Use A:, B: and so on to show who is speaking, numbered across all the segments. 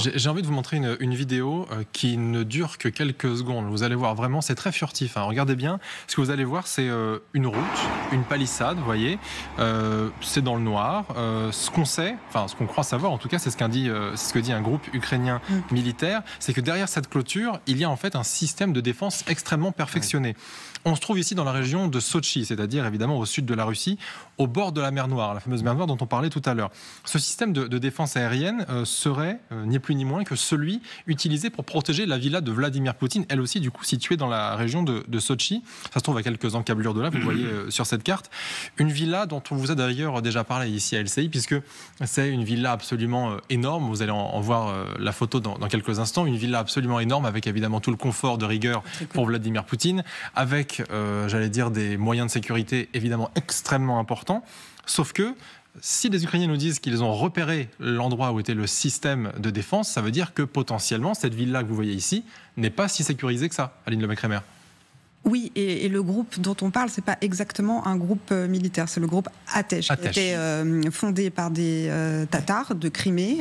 A: J'ai envie de vous montrer une vidéo qui ne dure que quelques secondes. Vous allez voir, vraiment, c'est très furtif. Regardez bien. Ce que vous allez voir, c'est une route, une palissade, vous voyez. C'est dans le noir. Ce qu'on sait, enfin ce qu'on croit savoir, en tout cas, c'est ce que dit un groupe ukrainien militaire, c'est que derrière cette clôture, il y a en fait un système de défense extrêmement perfectionné. On se trouve ici dans la région de Sotchi, c'est-à-dire évidemment au sud de la Russie, au bord de la mer Noire, la fameuse mer Noire dont on parlait tout à l'heure. Ce système de défense aérienne serait ni plus ni moins que celui utilisé pour protéger la villa de Vladimir Poutine, elle aussi du coup située dans la région de Sotchi. Ça se trouve à quelques encablures de là, vous voyez sur cette carte. Une villa dont on vous a d'ailleurs déjà parlé ici à LCI, puisque c'est une villa absolument énorme. Vous allez en voir la photo dans quelques instants. Une villa absolument énorme avec évidemment tout le confort de rigueur pour Vladimir Poutine, avec j'allais dire des moyens de sécurité évidemment extrêmement importants. Sauf que si les Ukrainiens nous disent qu'ils ont repéré l'endroit où était le système de défense, ça veut dire que potentiellement cette villa que vous voyez ici n'est pas si sécurisée que ça, Aline Lemay-Kremer.
B: Oui, et le groupe dont on parle, c'est pas exactement un groupe militaire, c'est le groupe Atesh, qui a été fondé par des Tatars de Crimée,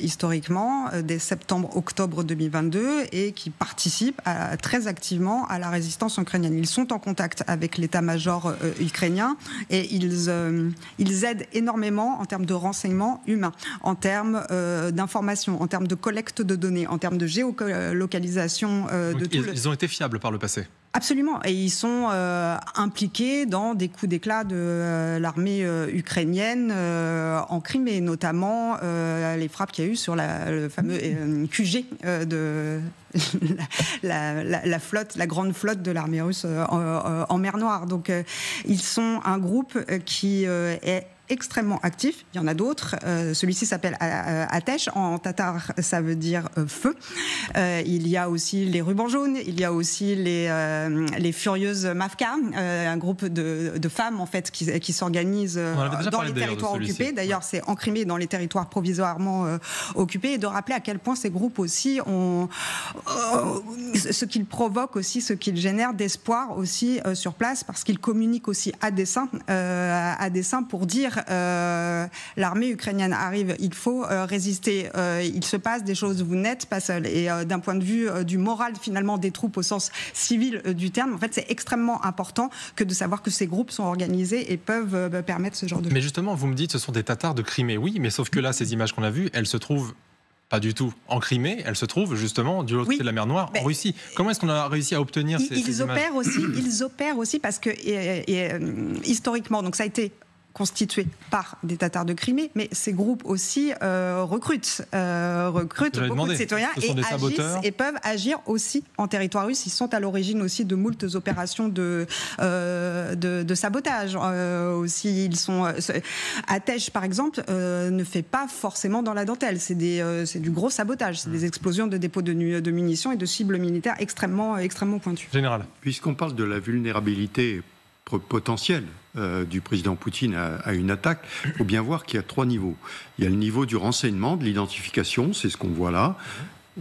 B: historiquement, dès septembre-octobre 2022, et qui participe très activement à la résistance ukrainienne. Ils sont en contact avec l'état-major ukrainien et ils aident énormément en termes de renseignements humains, en termes d'information, en termes de collecte de données, en termes de géolocalisation de tout
A: ils ont été fiables par le passé.
B: Absolument, et ils sont impliqués dans des coups d'éclat de l'armée ukrainienne en Crimée, notamment les frappes qu'il y a eu sur le fameux QG de la flotte, la grande flotte de l'armée russe en mer Noire. Donc ils sont un groupe qui est extrêmement actif. Il y en a d'autres. Celui-ci s'appelle Atesh. En tatar, ça veut dire feu. Il y a aussi les rubans jaunes. Il y a aussi les furieuses Mafka, un groupe de femmes en fait qui s'organisent dans les territoires occupés. D'ailleurs, c'est en Crimée, dans les territoires provisoirement occupés. Et de rappeler à quel point ces groupes aussi ont ce qu'ils provoquent aussi, ce qu'ils génèrent d'espoir aussi sur place, parce qu'ils communiquent aussi à dessein pour dire l'armée ukrainienne arrive, il faut résister, il se passe des choses, vous n'êtes pas seul. Et d'un point de vue du moral finalement des troupes au sens civil du terme, en fait c'est extrêmement important que de savoir que ces groupes sont organisés et peuvent permettre ce genre de choses.
A: Mais justement, vous me dites ce sont des Tatars de Crimée, oui, mais sauf que là ces images qu'on a vues, elles se trouvent pas du tout en Crimée, elle se trouve justement du l'autre côté de la mer Noire, en Russie. Comment est-ce qu'on a réussi à obtenir ces images ?
B: Ils opèrent aussi parce que historiquement, donc ça a été constitués par des Tatars de Crimée, mais ces groupes aussi recrutent beaucoup de citoyens et peuvent agir aussi en territoire russe. Ils sont à l'origine aussi de moultes opérations de sabotage. Aussi, ils sont Atesh, par exemple, ne fait pas forcément dans la dentelle. C'est du gros sabotage. C'est des explosions de dépôts de munitions et de cibles militaires extrêmement pointues.
A: Général.
C: Puisqu'on parle de la vulnérabilité potentielle du président Poutine à une attaque, il faut bien voir qu'il y a 3 niveaux. Il y a le niveau du renseignement, de l'identification, c'est ce qu'on voit là.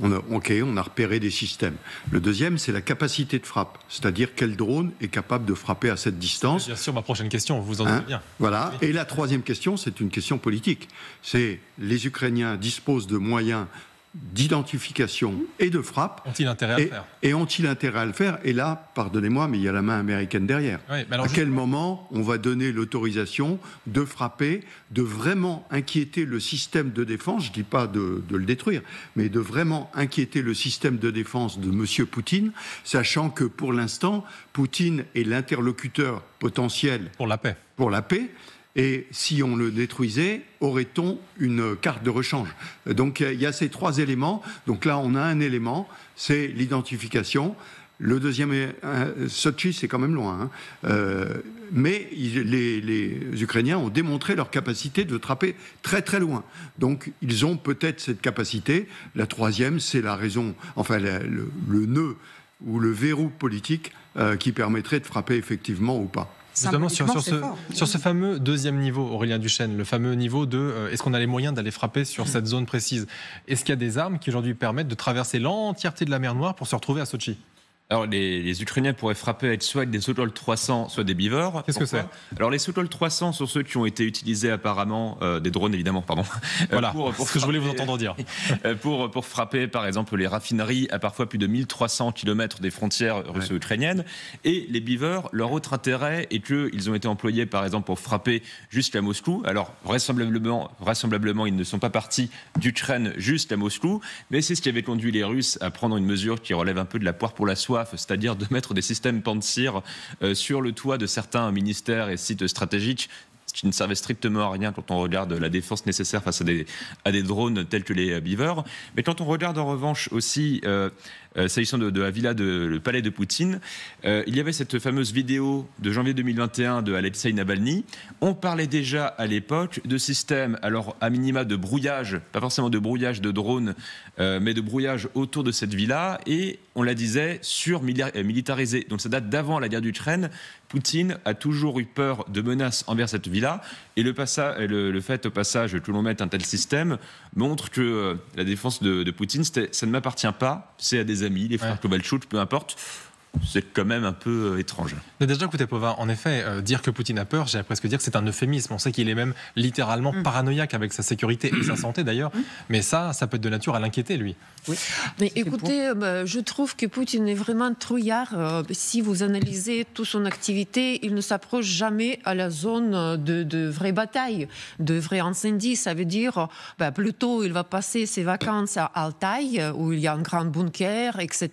C: On a repéré des systèmes. Le deuxième, c'est la capacité de frappe, c'est-à-dire quel drone est capable de frapper à cette distance.
A: Bien sûr, ma prochaine question, vous en doutez bien.
C: Voilà. Et la troisième question, c'est une question politique. C'est les Ukrainiens disposent de moyens d'identification et de frappe.
A: Ont-ils intérêt à le faire ?
C: Et ont-ils intérêt à le faire ? Et là, pardonnez-moi, mais il y a la main américaine derrière.
A: Oui, mais alors
C: à quel moment on va donner l'autorisation de frapper, de vraiment inquiéter le système de défense, je ne dis pas de le détruire, mais de vraiment inquiéter le système de défense de M. Poutine, sachant que pour l'instant, Poutine est l'interlocuteur potentiel
A: pour la paix.
C: Et si on le détruisait, aurait-on une carte de rechange ? Donc il y a ces 3 éléments. Donc là, on a un élément, c'est l'identification. Le deuxième, Sotchi, c'est quand même loin. Mais les Ukrainiens ont démontré leur capacité de frapper très très loin. Donc ils ont peut-être cette capacité. La troisième, c'est la raison, enfin le nœud ou le verrou politique qui permettrait de frapper effectivement ou pas.
A: Justement, sur ce fameux deuxième niveau, Aurélien Duchesne, le fameux niveau de est-ce qu'on a les moyens d'aller frapper sur cette zone précise ? Est-ce qu'il y a des armes qui aujourd'hui permettent de traverser l'entièreté de la mer Noire pour se retrouver à Sotchi ?
D: Alors, les Ukrainiens pourraient frapper avec soit des Sukhoi 300, soit des Beaver.
A: Qu'est-ce que c'est ?
D: Alors, les Sukhoi 300 sont ceux qui ont été utilisés apparemment, des drones évidemment, pardon.
A: Voilà,
D: pour
A: ce que je voulais vous entendre dire.
D: Pour frapper, par exemple, les raffineries à parfois plus de 1300 km des frontières russo-ukrainiennes. Et les Beaver, leur autre intérêt est qu'ils ont été employés, par exemple, pour frapper jusqu'à Moscou. Alors, vraisemblablement, ils ne sont pas partis d'Ukraine jusqu'à Moscou, mais c'est ce qui avait conduit les Russes à prendre une mesure qui relève un peu de la poire pour la soie, c'est-à-dire de mettre des systèmes Pantsir sur le toit de certains ministères et sites stratégiques, ce qui ne servait strictement à rien quand on regarde la défense nécessaire face à des drones tels que les Beaver. Mais quand on regarde en revanche aussi, s'agissant de la villa, le palais de Poutine, il y avait cette fameuse vidéo de janvier 2021 de Alexei Navalny. On parlait déjà à l'époque de systèmes, alors à minima de brouillage, pas forcément de brouillage de drones, mais de brouillage autour de cette villa, et on la disait militarisée. Donc ça date d'avant la guerre d'Ukraine. Poutine a toujours eu peur de menaces envers cette villa, et le fait au passage que l'on mette un tel système montre que la défense de Poutine, ça ne m'appartient pas, c'est à des amis, les frères Kovalchuk, peu importe. C'est quand même un peu étrange.
A: Mais déjà, écoutez, Povah, en effet, dire que Poutine a peur, j'allais presque dire que c'est un euphémisme. On sait qu'il est même littéralement paranoïaque avec sa sécurité et sa santé d'ailleurs. Mais ça peut être de nature à l'inquiéter, lui.
E: Oui. Mais écoutez, je trouve que Poutine est vraiment trouillard. Si vous analysez toute son activité, il ne s'approche jamais à la zone de vraie bataille, de vrai incendie. Ça veut dire, plutôt, il va passer ses vacances à Altaï, où il y a un grand bunker, etc.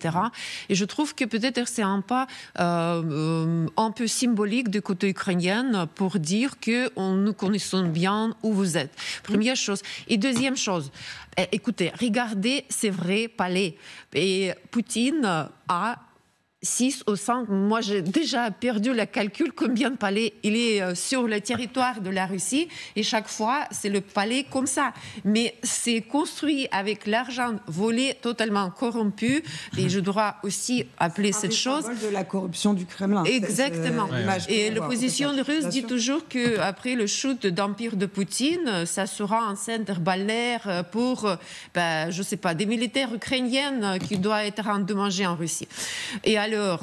E: Et je trouve que peut-être c'est un pas un peu symbolique du côté ukrainien pour dire que nous connaissons bien où vous êtes. Première chose. Et deuxième chose, écoutez, regardez ces vrais palais. Et Poutine a 6 ou 5, moi j'ai déjà perdu le calcul combien de palais il est sur le territoire de la Russie, et chaque fois c'est le palais comme ça, mais c'est construit avec l'argent volé, totalement corrompu, et je dois aussi appeler cette chose
B: de la corruption du Kremlin.
E: Exactement. Et l'opposition russe dit toujours qu'après le chute d'empire de Poutine, ça sera un centre balnéaire pour je sais pas, des militaires ukrainiens qui doivent être endommagés en Russie.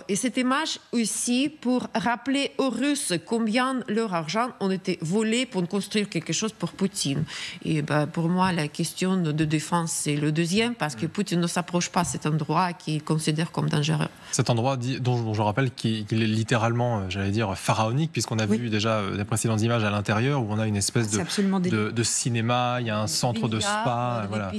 E: Et cette image aussi pour rappeler aux Russes combien leur argent ont été volés pour construire quelque chose pour Poutine. Et pour moi, la question de défense, c'est le deuxième, parce que Poutine ne s'approche pas de cet endroit qu'il considère comme dangereux. Cet endroit
A: dont je rappelle qu'il est littéralement, j'allais dire, pharaonique, puisqu'on a vu déjà les précédentes images à l'intérieur, où on a une espèce de cinéma, il y a un centre de spa, voilà.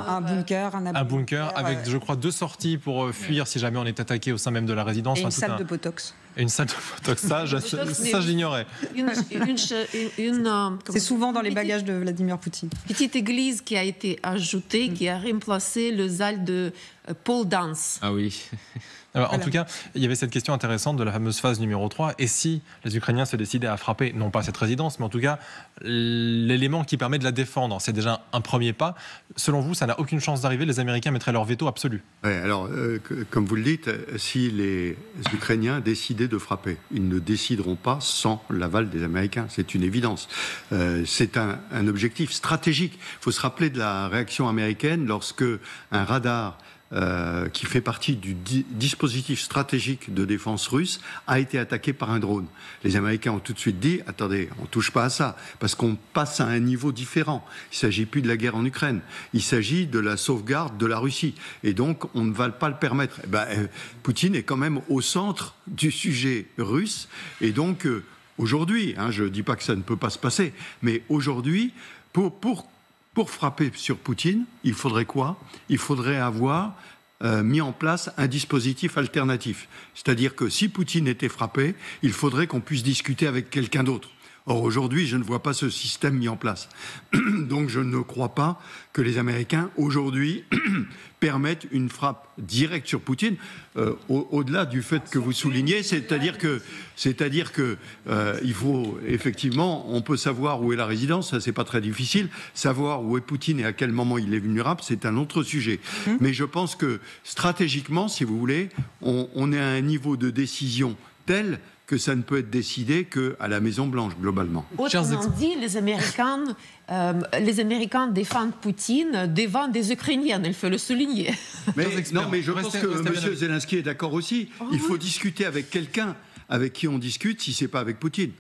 B: Un bunker,
A: un bunker avec, je crois, 2 sorties pour fuir si jamais on est attaqué au sein même de la résidence.
B: Et une salle de Botox.
A: Et une salle de Botox, ça j'ignorais.
B: C'est souvent dans les bagages de Vladimir Poutine.
E: Petite église qui a été ajoutée, qui a remplacé le salle de pole dance.
D: Ah oui.
A: Alors, en tout cas, il y avait cette question intéressante de la fameuse phase numéro 3. Et si les Ukrainiens se décidaient à frapper, non pas cette résidence, mais en tout cas l'élément qui permet de la défendre, c'est déjà un premier pas. Selon vous, ça n'a aucune chance d'arriver? Les Américains mettraient leur veto absolu?
C: Oui, alors, comme vous le dites, si les Ukrainiens décidaient de frapper, ils ne décideront pas sans l'aval des Américains. C'est une évidence. C'est un objectif stratégique. Il faut se rappeler de la réaction américaine lorsque un radar qui fait partie du dispositif stratégique de défense russe, a été attaqué par un drone. Les Américains ont tout de suite dit, attendez, on ne touche pas à ça, parce qu'on passe à un niveau différent. Il ne s'agit plus de la guerre en Ukraine, il s'agit de la sauvegarde de la Russie. Et donc, on ne va pas le permettre. Poutine est quand même au centre du sujet russe, et donc, aujourd'hui, je ne dis pas que ça ne peut pas se passer, mais aujourd'hui, pour frapper sur Poutine, il faudrait quoi? Il faudrait avoir mis en place un dispositif alternatif. C'est-à-dire que si Poutine était frappé, il faudrait qu'on puisse discuter avec quelqu'un d'autre. Or, aujourd'hui, je ne vois pas ce système mis en place. Donc, je ne crois pas que les Américains, aujourd'hui, permettent une frappe directe sur Poutine, au-delà du fait que vous soulignez, c'est-à-dire que il faut, effectivement, on peut savoir où est la résidence, ça, c'est pas très difficile. Savoir où est Poutine et à quel moment il est vulnérable, c'est un autre sujet. Mais je pense que, stratégiquement, si vous voulez, on est à un niveau de décision tel que ça ne peut être décidé qu'à la Maison-Blanche, globalement.
E: Autrement dit, les Américains défendent Poutine devant des Ukrainiens, il faut le souligner.
C: Mais je pense que M. Zelensky est d'accord aussi. Il faut discuter avec quelqu'un avec qui on discute si ce n'est pas avec Poutine.